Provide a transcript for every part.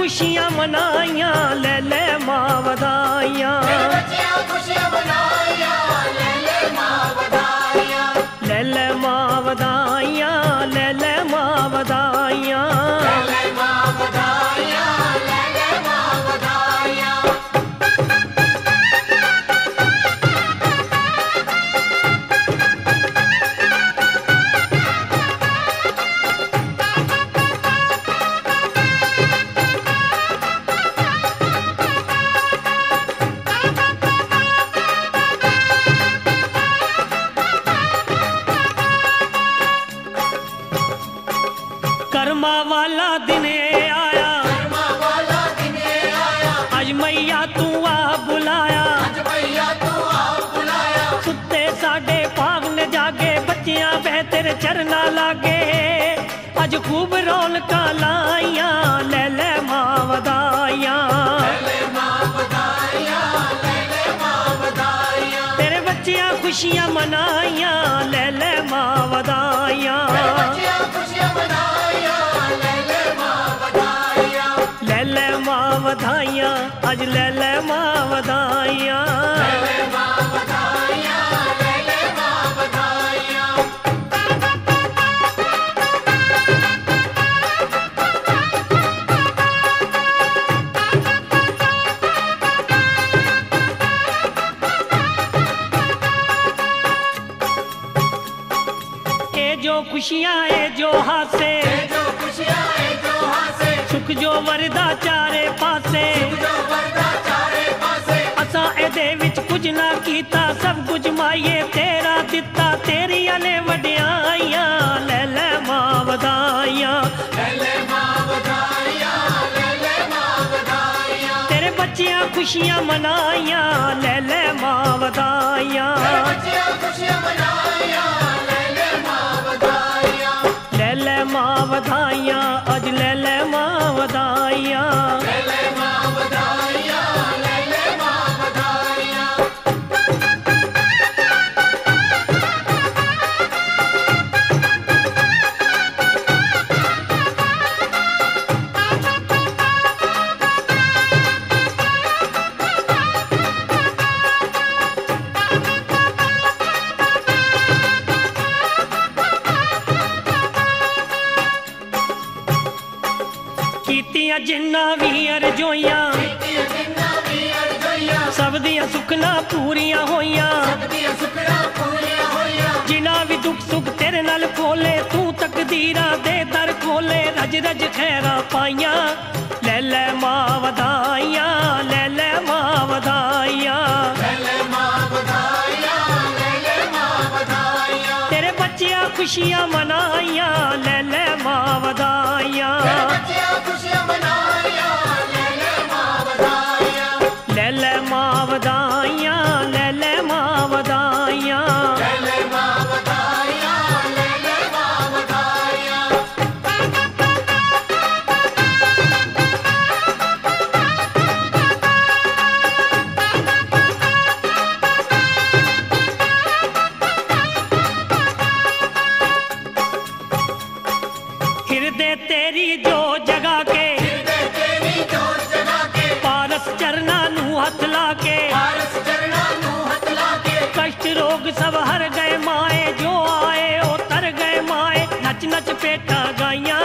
खुशियां मनाइयां ले ले मां वधाइयां। तेरे बच्चियां खुशियां मनाइयां ले ले मां वधाइयां। ले ले मां वधाइयां ले ले मां वधाइयां। ले ले मां वधाइयां ले ले मां वधाइयां। कर्मा वाला दिन आया, कर्मा वाला दिन आया, आज मैया तू आ बुलाया। आज मैया तू आ बुलाया। सुते साडे पाग ने जागे, बच्चियां बह तेरे चरना लागे। आज खूब रौनकां लाइयां ले ले मां वधाइयां। ले ले मां वधाइयां ले ले मां वधाइयां। तेरे बच्चियां खुशियां मनाइयां ले ले मां वधाइयां। तेरे बच्चियां खुशियां मनाइयां ले ले मां वधाइयां। ले ले मां वधाइयां आज ले ले मां वधाइयां। ले ले मां वधाइयां ले ले मां वधाइयां। ए जो खुशियां ए जो हासे, ये जो खुशियां है जो हासे, सुख जो वरदा चारे पासे। जो वरदा चारे पासे। असां एदे विच कुछ ना कीता, सब कुछ माये तेरा दिता। तेरी अले वड्याइयां ले ले मां वधाइयां। ले ले मां वधाइयां ले ले मां वधाइयां। तेरे बच्चियां खुशियां मनाइयां ले ले मां वधाइयां। तेरे बच्चियां खुशियां मनाइयां ले ले मां वधाइयां। ले ले मां वधाइयां आज ले ले मां वधाइयां। ले ले मां वधाइयां ले ले मां वधाइयां। कीतियां जिन्ना भी अरजोइयां, कीतियां जिन्ना भी अरज़ोइयां, सब दियां सुखना पूरियां होइयां। सब दियां सुखना पूरियां होइयां। जिन्ना भी दुख सुख तेरे नाल खोले, तू तकदीरां दे दर खोले। रज रज खैरां पाइयां ले ले मां वधाइयां ले ले मां वधाइयां। ले ले मां वधाइयां ले ले मां वधाइयां। तेरे बच्चियां खुशियां मनाइयां ले ले मां वधाइयां। तेरे बच्चियां खुशियां मनाइयां ले ले मां वधाइयां। ले ले मां वधाइयां ले ले मां वधाइयां। ले ले मां वधाइयां ले ले मां वधाइयां। हृदय तेरी जो जगा के, हृदय तेरी जोर जगा के, पारस चरना नू हथ ला के। पारस चरणा नू हथ लाके। कष्ट रोग सब हर गए माए, जो आए ओ तर गए माए। नच नच पेटा गाइयां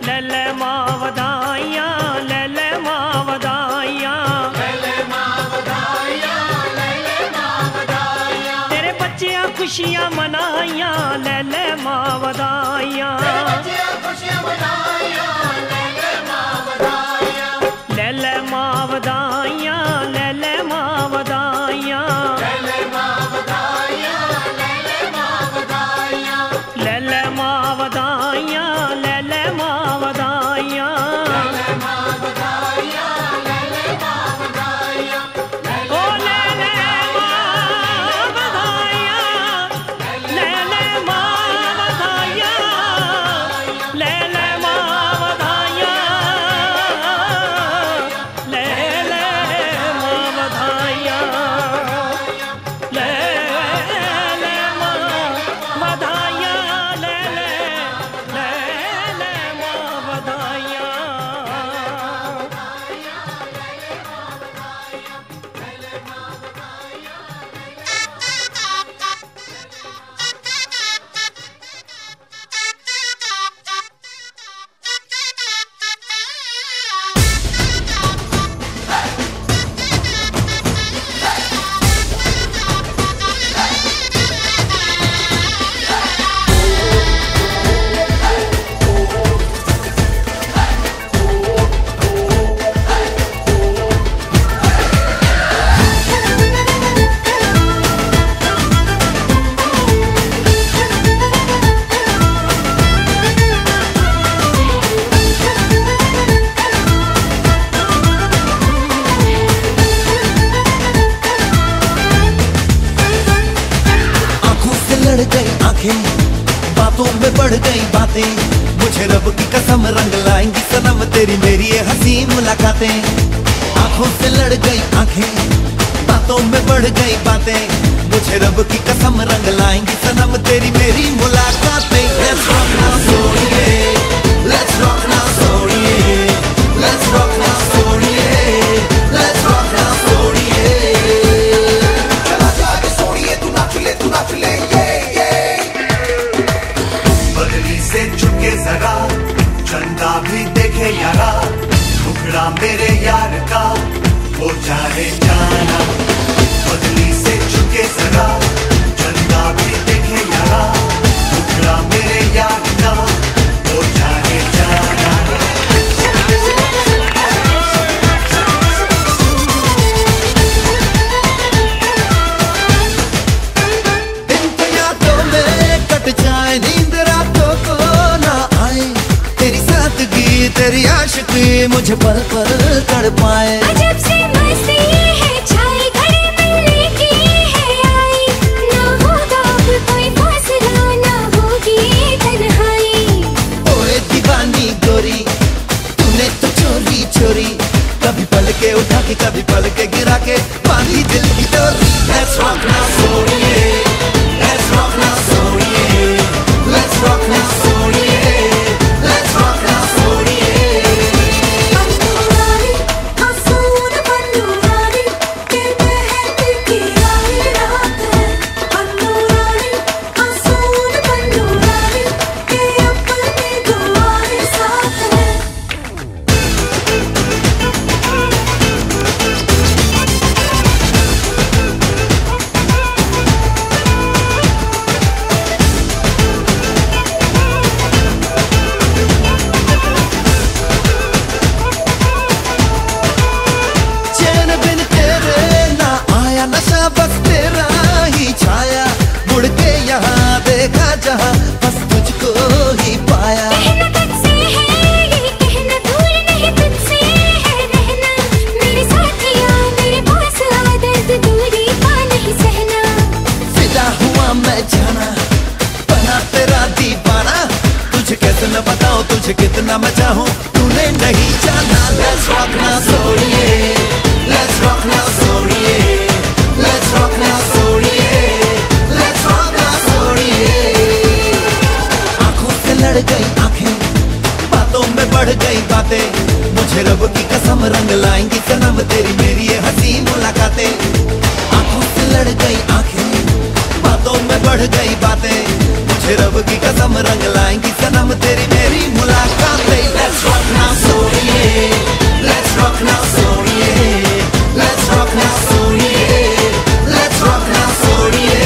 ले ले मां वधाइयां ले ले मां वधाइयां। ले ले मां वधाइयां ले ले मां वधाइयां। तेरे बच्चियां खुशियां मनाइयां ले ले मां वधाइयां। तेरे बच्चियां खुशियां मनाइयां ले ले मां वधाइयां। ले ले मां वधाइयां ले ले मां वधाइयां। ले ले मां वधाइयां ले ले मां वधाइयां। ले ले मां वधाइयां ले गई बातें, मुझे रब की कसम रंग लाएंगी सनम तेरी मेरी ये हंसी मुलाकातें। आंखों से लड़ गई आंखें, बातों में बढ़ गई बातें, मुझे रब की कसम रंग लाएंगी सनम तेरी मेरी मुलाकातें। Let's rock now सोनिए, let's rock now सोनिए, let's rock now सोनिए, let's rock now सोनिए। चला जाए सोनिए तू नाच ले ये बदली से झुके जरा, चंदा भी देखे यारा, टुकड़ा मेरे यार का हो जाए जाना। बदली से झुके जरा, चंदा भी देखे यारा, टुकड़ा मेरे यार का हो जाए जाना। दिन तो यादों में कट जाए, नींद रातों को ना आए, तेरी सादगी तेरी आशिकी मुझे पल पल तड़पाए। अजब सी मस्ती है छाई, घड़ी मिलने की है आई, ना होगा अब कोई फासला, ना होगी तन्हाई। ओए दीवानी गोरी, तूने तो चोरी चोरी, कभी पल के उठा के कभी पल के गिरा के बांधी दिल की डोरी। Let's rock now सोनिए, let's rock now सोनिए, let's rock now सोनिए, let's rock now सोनिए। पन्नूरानी हंसून पन्नूरानी, कहते हैं दिल की आई रात है। पन्नूरानी हंसून पन्नूरानी, के अपनी दुआएं साथ है। चैन बिन तेरे ना आया, नशा बस तेरा ही छाया, मुड़ के यहाँ देखा जहाँ बस तुझको ही पाया। कहना तुझसे है ये कहना, दूर नहीं तुझसे है रहना, मेरे साथिया मेरे पास आ, दर्द दूरी का नहीं सहना। फिदा हुआ मैं जाना, बना तेरा दीवाना, तुझे कैसे न बताऊं तुझे कितना मैं चाहूं, तूने नहीं जाना। Let's rock now सोनिए, let's rock now सोनिए, let's rock now सोनिए, let's rock now सोनिए। आंखों से लड़ गई आंखें, बातों में बढ़ गई बातें, मुझे रब की कसम रंग लाएंगी सनम तेरी मेरी ये हंसी मुलाकातें। आंखों से लड़ गई आंखें, बातों में बढ़ गई बातें, मुझे रब की कसम रंग लाएंगी सनम तेरी मेरी मुलाकातें। Let's rock now सोनिए, let's rock now सोनिए, let's rock now सोनिए, let's rock now सोनिए।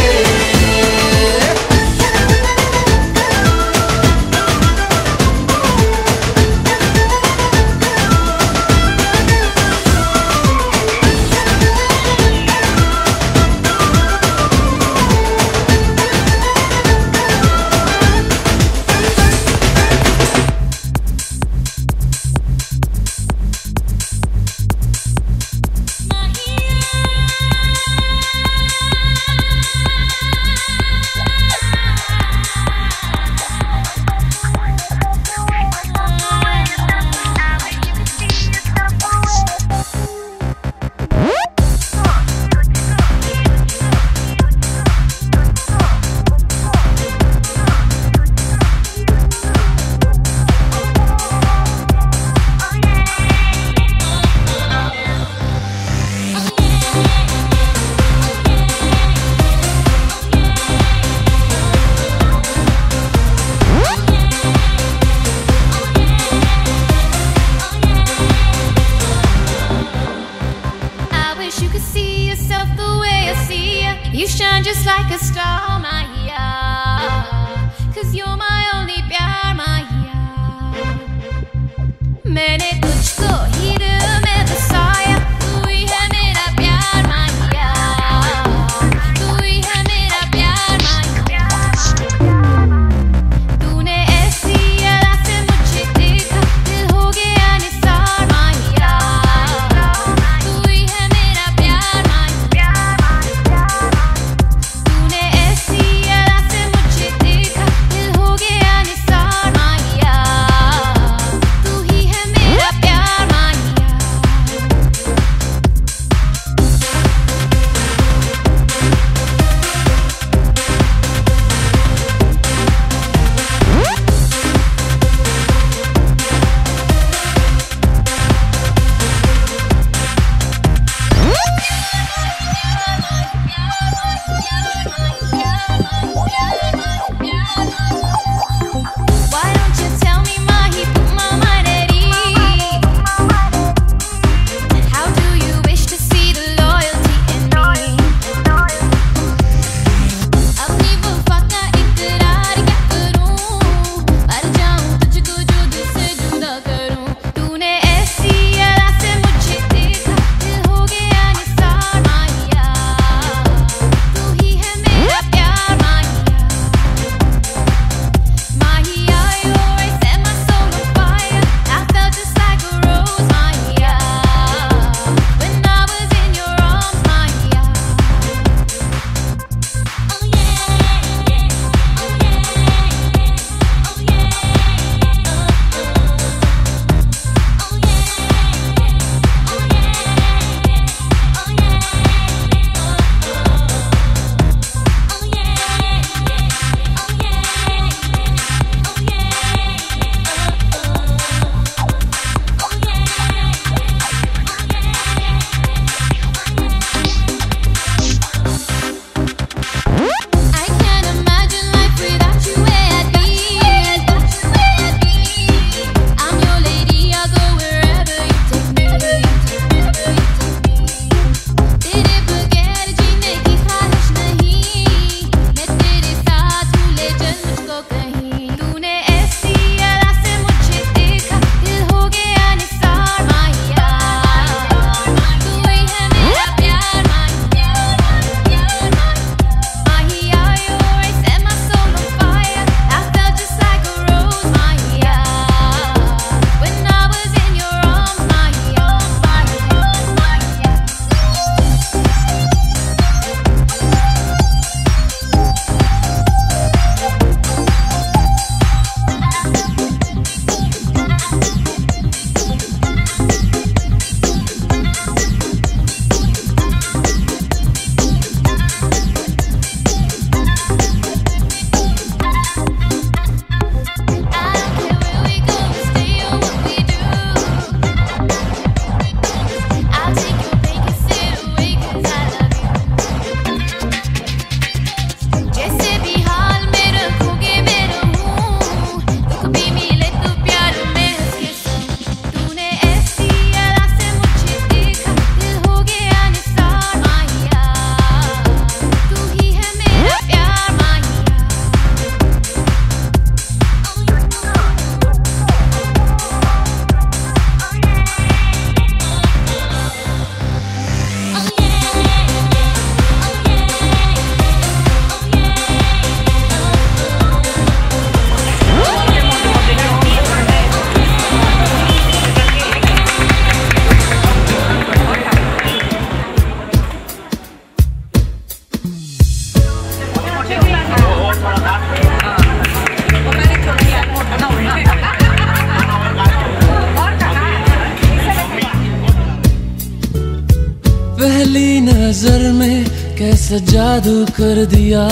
नजर में कैसा जादू कर दिया,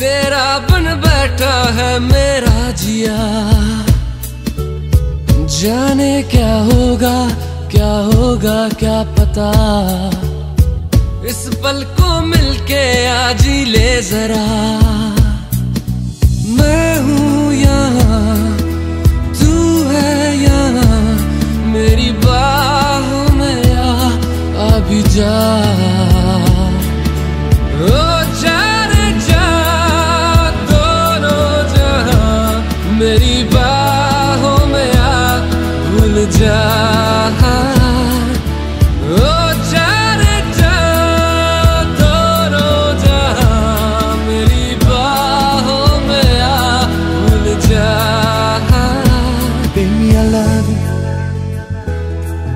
तेरा बन बैठा है मेरा जिया। जाने क्या होगा क्या पता, इस पल को मिलके आज ही ले जरा। मैं हूँ यहाँ, तू है यहाँ, मेरी बाहों में आ भी जा। ओ जाने जा दोनों जहां, मेरी बाहों में आ भूल जा। ओ जाने जा दोनों जहां, मेरी बाहों में आ भूल जा। Baby, I love you.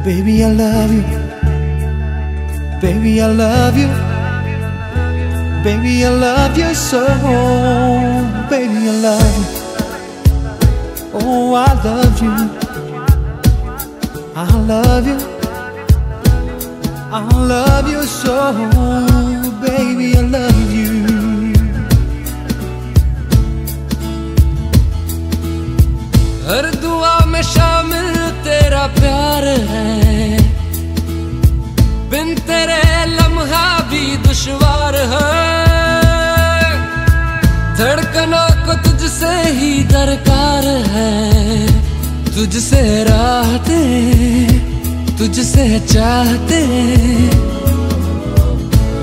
Baby, I love you. Baby, I love you. Baby, I love you so. Baby, I love you. Oh, I love you. I love you. I love you so. Baby, I love you. हर दुआ में शामिल तेरा प्यार है, बिन तेरे लम्हा भी दुश्वार है। धड़कनों को तुझसे ही दरकार है, तुझसे राहते तुझसे चाहते।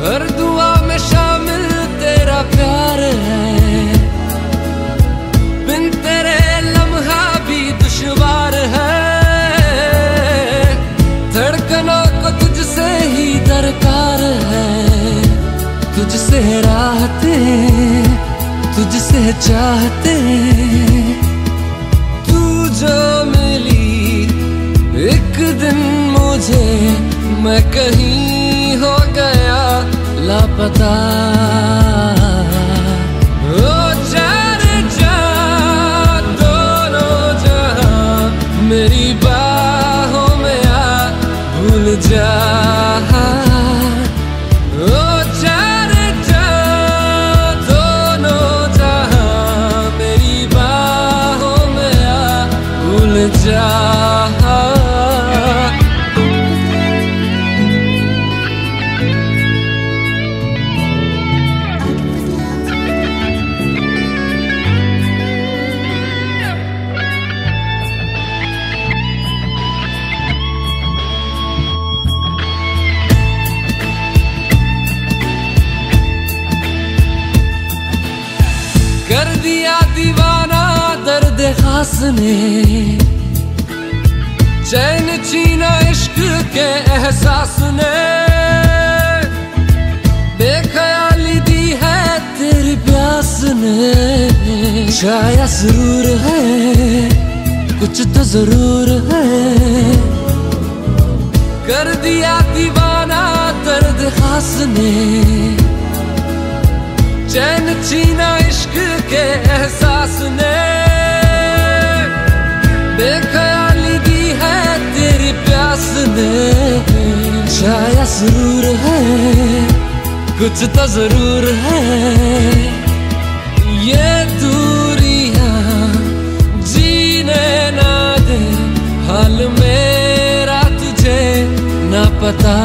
हर दुआ में शामिल तेरा प्यार है, बिन तेरे लम्हा भी दुश्वार है। धड़कनों को तुझसे ही दरकार है, तुझसे राहते तुझसे चाहते। तू जो मिली एक दिन मुझे, मैं कहीं हो गया लापता। ओ जाने जा दोनों जहां, मेरी बाहों में आ भूल जा। ओ जाने जा दोनों जहां, मेरी बाहों में आ भूल जा। कर दिया दीवाना दर्द खास ने, चैन छीना इश्क के एहसास ने। बेख्याली दी है तेरी प्यास ने, शायद सुरूर है कुछ तो जरूर है। कर दिया दीवाना दर्द खास ने, चैन छीना इश्क के एहसास ने। बेख्याली दी है तेरी प्यास ने, शायद सुरूर है कुछ तो जरूर है। ये दूरियां जीने ना दे, हाल मेरा तुझे ना पता।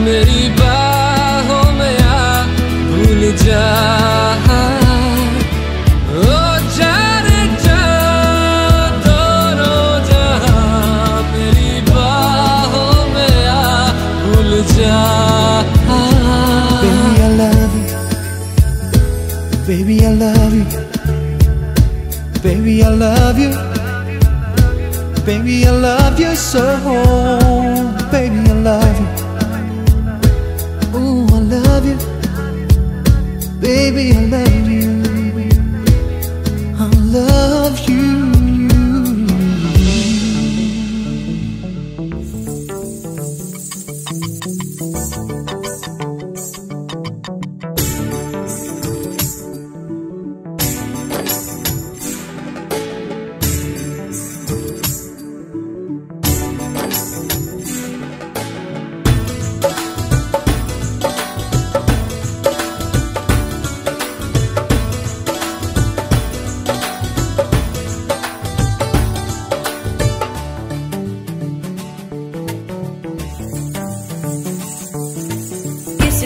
मेरी बाहों में आ भूल जा। ओ जाने जा दोनों जहां, मेरी बाहों में आ भूल जा। Baby, I love you. Baby, I love you. Baby, I love you. Baby, I love you so. Baby, I love you. Oh, I love you. Baby, I love you. I love you.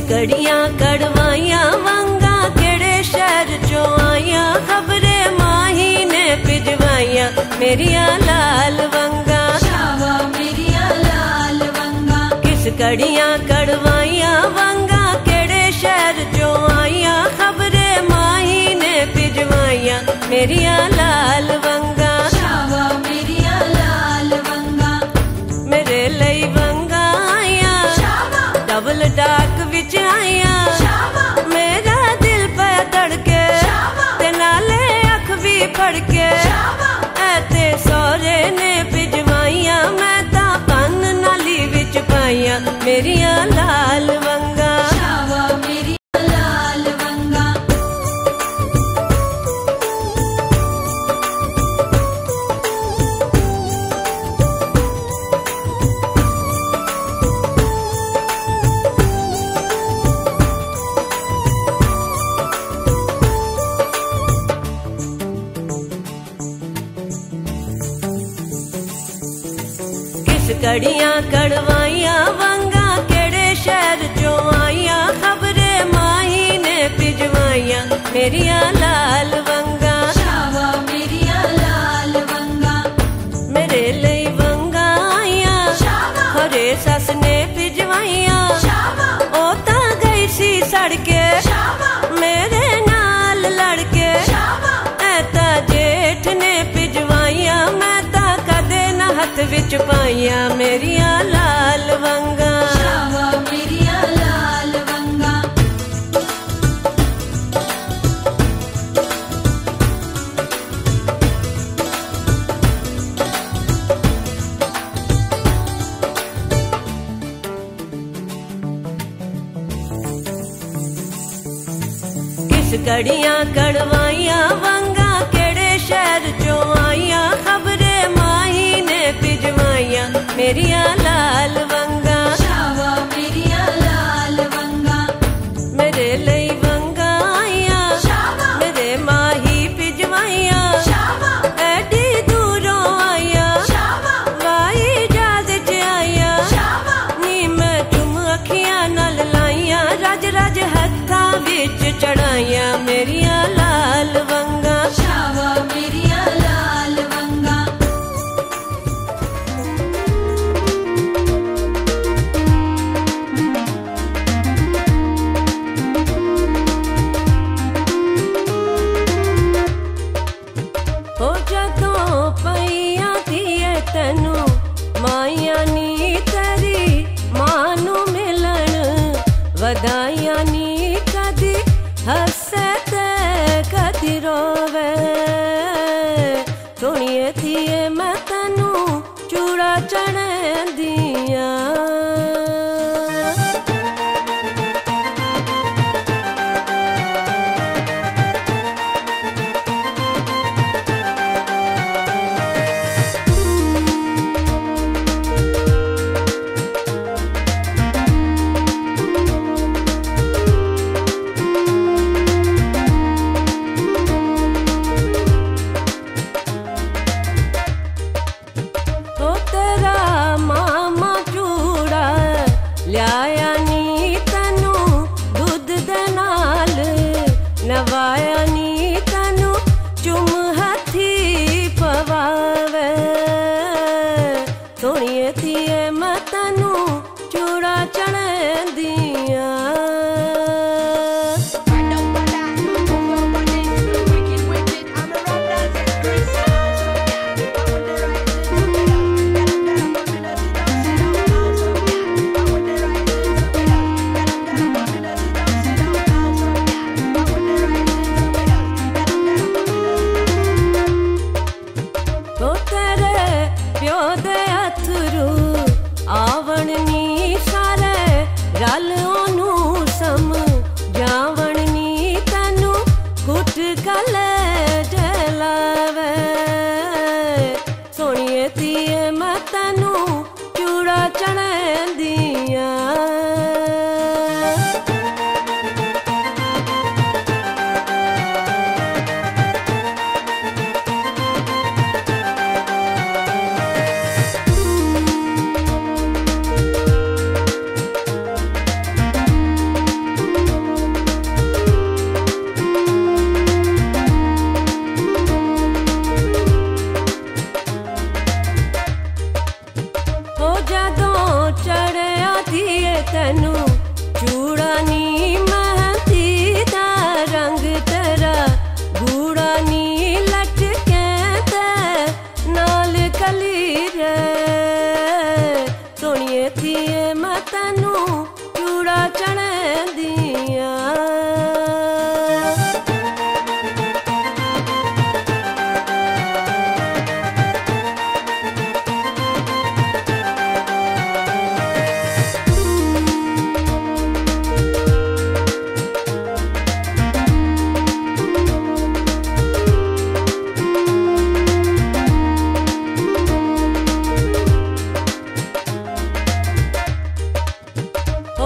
घड़ियां कड़वाइया वंगा केड़े शहर चो आइया खबरे माही ने भिजवाइया मेरिया लाल वंगा शावा मेरिया लाल वंगा। किस घड़ियां कड़वाइया वंगा केड़े शहर चो आइया खबरे माही ने भिजवाइया मेरिया लाल वंगा शावा मेरिया लाल वंगा। मेरे लई वंगा आया डबल डाक विच आया मेरा दिल पे धड़के ते नाले अख भी फड़के ऐते सौरे ने भिजवाइया मैं तां कन्न नाली विच पाइया मेरिया लाल वंगा शावा मेरिया लाल वंगा। घड़ियां कड़वाइया वंगा केड़े शहर चो आइया खबरे माही ने भिजवाइया मेरिया लाल वंगा शावा मेरिया लाल वंगा। मेरे लई वंगा आइया हरे सस ने भिजवाइया ओ तां गई सी सड़के मेरे नाल लड़के ऐता जेठ ने भिजवाइया मैं तां कदे ना हथ विच पाइया मेरिया लाल वंगा शावा मेरिया लाल वंगा। किस घड़ियां कड़वाइया वंगा केड़े शहर चो आइया खबरे माही ने भिजवाइया मेरिया लाल वंगा शावा मेरिया लाल वंगा। मेरे लई वंगा आइया मेरे माही भिजवाइया एडी दूरों आइया वाई जाद च आइया नी मैं चुम अखियां नाल लाइया रज रज हत्था विच चढ़ाइया मेरिया लाल वंगा शावा मेरिया लाल वंगा। हो जदों पईया थीए तैनू माइया नी तेरी मां नू मिलन वधाइया नी कदी हसे ते कदी रोवे सोनिए थीए मैं तैनू चूड़ा चढ़े दिया ओ तेरा मामा चू नी मेहंदी दा रंग तेरा गूड़ा नी लटके ते नाल कली रे सोनिए थिए मैं तैनू चूड़ा चढ़े दिया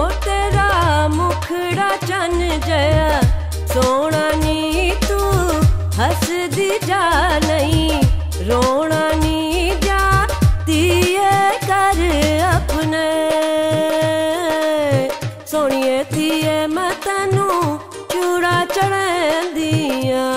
ओ तेरा मुखड़ा चन जया सोना नी तू हसदी जा नहीं रोना नी जा दिए कर अपने सोनिए थिए मैं तैनू चूड़ा चढ़े दिया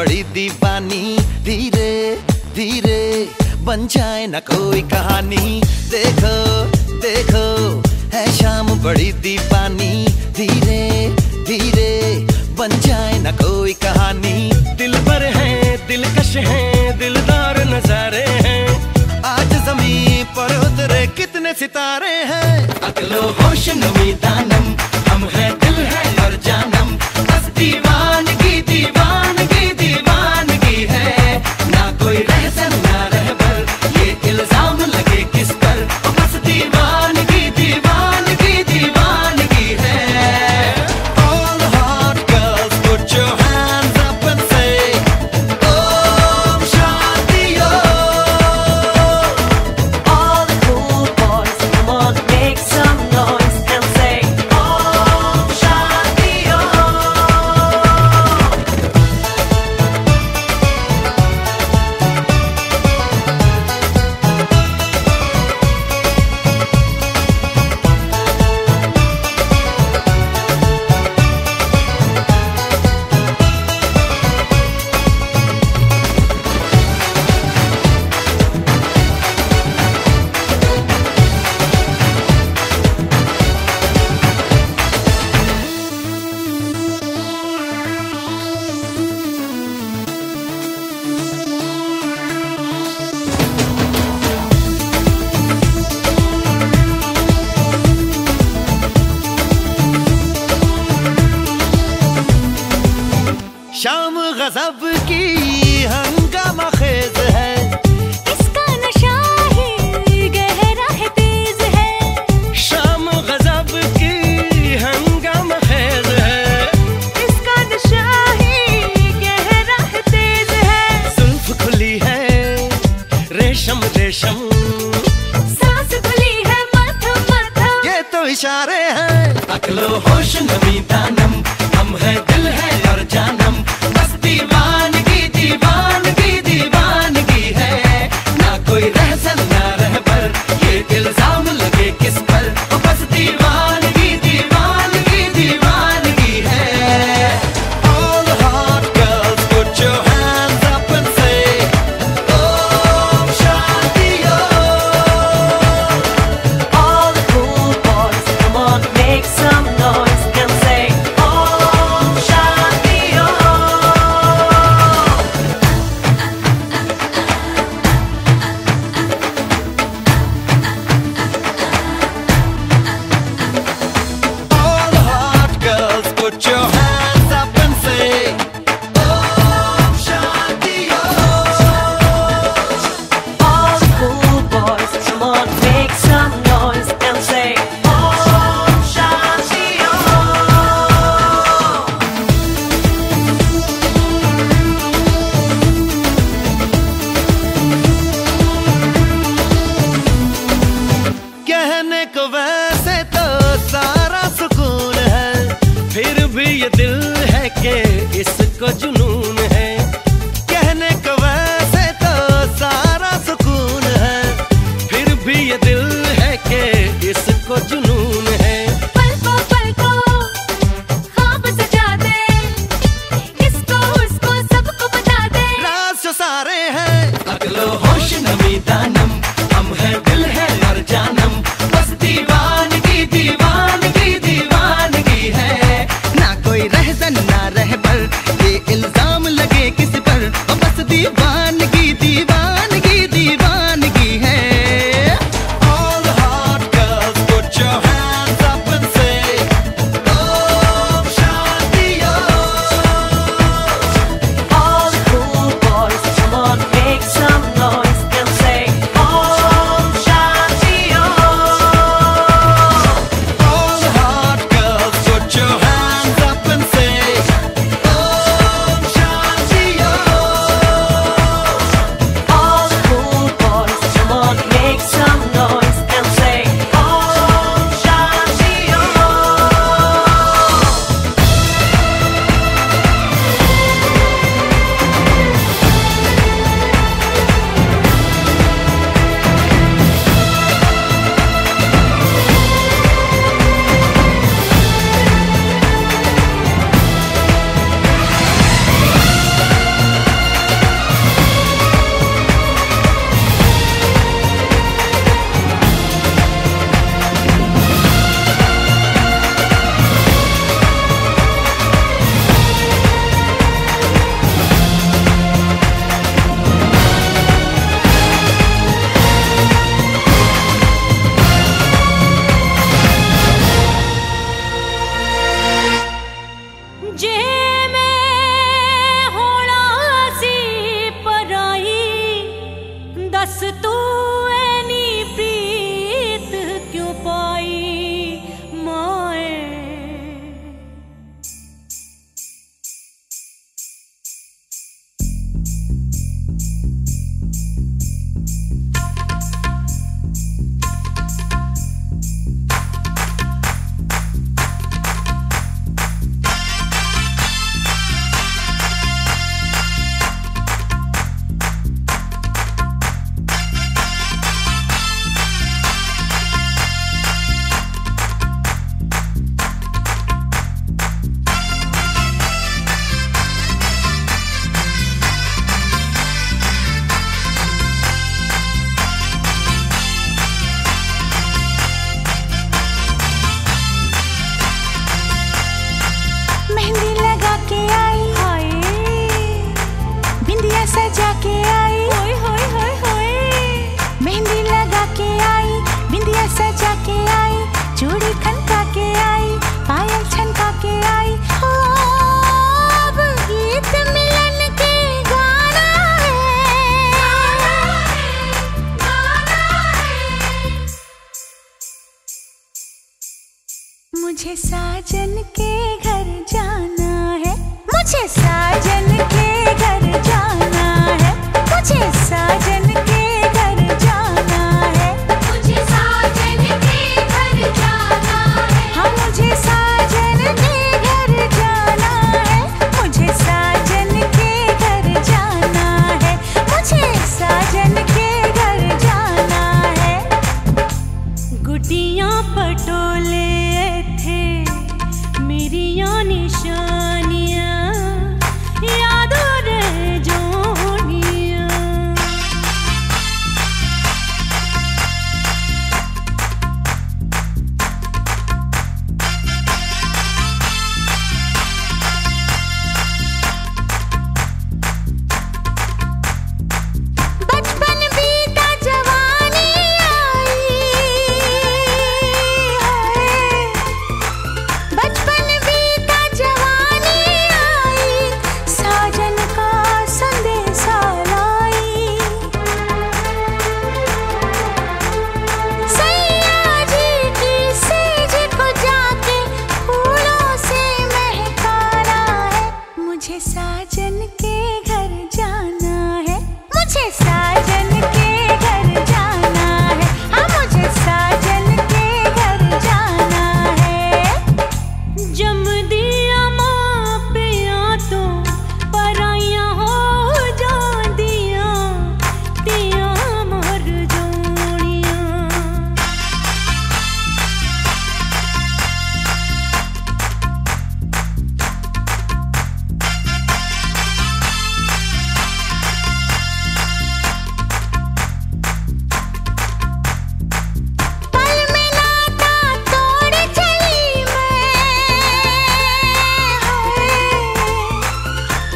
बड़ी दीवानी, धीरे धीरे बन जाए न कोई कहानी। देखो देखो है शाम बड़ी दीवानी, धीरे धीरे बन जाए न कोई कहानी। दिल पर है दिलकश है दिलदार नजारे हैं, आज जमीन पर उतरे कितने सितारे हैं। अकलो होश नमी दानम, हम है दिल है और जानम, बस दीवानगी दीवानगी दीवानगी है। ना कोई रहसन ना रहबर, ये इल्जाम लगे किस पर, बस दीवानगी दीवानगी दीवानगी है। All the hot girls put your hands up and say Om Shanti Om. All the cool boys, come on, make some noise and say Om Shanti Om. शाम गजब की हंगामा खेज है, इसका नशा ही गहरा है तेज है। शाम गजब की हंगामा खेज है, इसका नशा ही गहरा है तेज है। जुल्फ खुली है रेशम रेशम, सांस खुली है मथम मथम, ये तो इशारे हैं। अकलो होश नमी दानम, हम है दिल है और जानम, बस दीवानगी दीवानगी दीवानगी है। ना कोई रहसन ना रहबर, ये इल्जाम लगे किस पर, बस दीवानगी दीवानगी दीवानगी है। All the hot girls put your hands up and say Om Shanti Om. All the cool boys, come on, make some noise and say Om सजा के आई, होय होय होय होय, मेहंदी लगा के आई, बिंदिया सजा के आई, चूड़ी खनका के आई, पायल छनका के आई। हो अब गीत मिलन के गाना है। मुझे साजन के घर जाना है, मुझे साजन के घर जाना है, मुझे साजन के घर जाना है, मुझे साजन के घर जाना है, हाँ मुझे साजन के घर जाना है, मुझे साजन के घर जाना है, मुझे साजन के घर जाना है। गुटियां पटोले थे मेरी निशानियां, यादों रह जोड़ियां। बचपन बीता जवानी आई है, बचपन बीता जवानी आई, साजन का संदेशा लाई। सैया जी की सेज को जाके फूलों से महकाना है, मुझे साजन के घर जाना है, मुझे साजन के घर जाना है, हाँ मुझे साजन के घर जाना है। जम दिया माँ पिया तो पराइयाँ हो जादियाँ, पिया मर जोड़ियाँ। पल में नाता तोड़ चली मैं,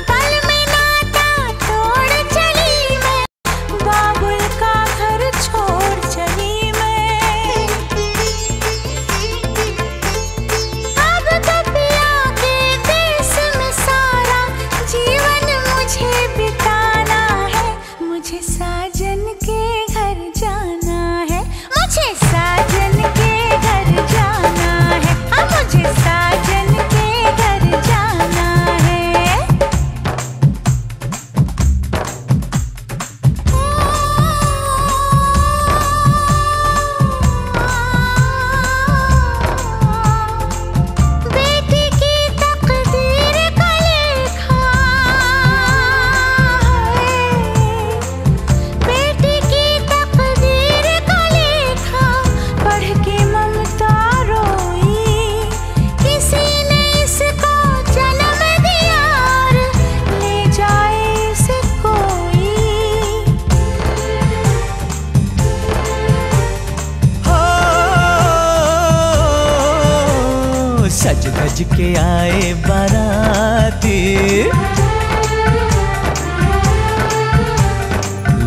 पल में नाता तोड़ चली मैं, बाबुल का घर छोड़ चली मैं। अब तो पिया के देश में सारा जीवन मुझे बिताना है, मुझे साजन के घर जाना है, मुझे साजन के घर जाना है, हाँ मुझे साजन के घर जाना है। बेटी की तकदीर का लेखा है, बेटी की तकदीर का लेखा, पढ़ के ममता रोई, किसी ने इसको जन्म दिया और ले जाए इसे कोई। हो सज धज के आए बाराती,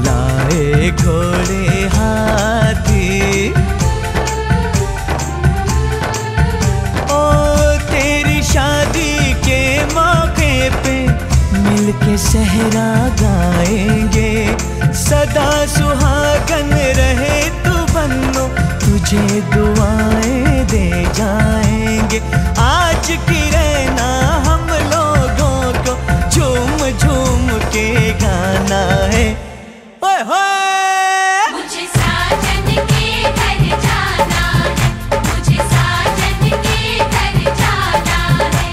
लाए घोड़े हाथी, ओ तेरी शादी के मौके पे मिलके सहरा गाएंगे, सदा सुहागन रहे तू बन्नो, तुझे दुआएं दे जाएंगे। आज की रहना हम लोगों को झूम झूम के गाना है। ओए होए मुझे साजन के घर जाना है, मुझे साजन के घर जाना है।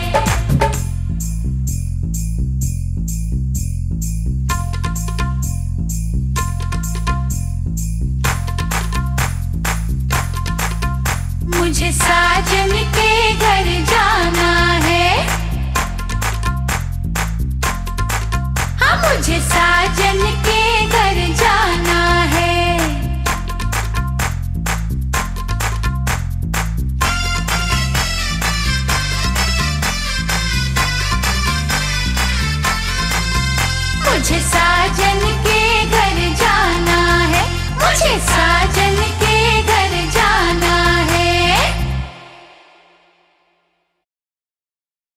मुझे साजन के घर जाना है, हाँ मुझे साजन के घर जाना साजन के घर जाना है, मुझे साजन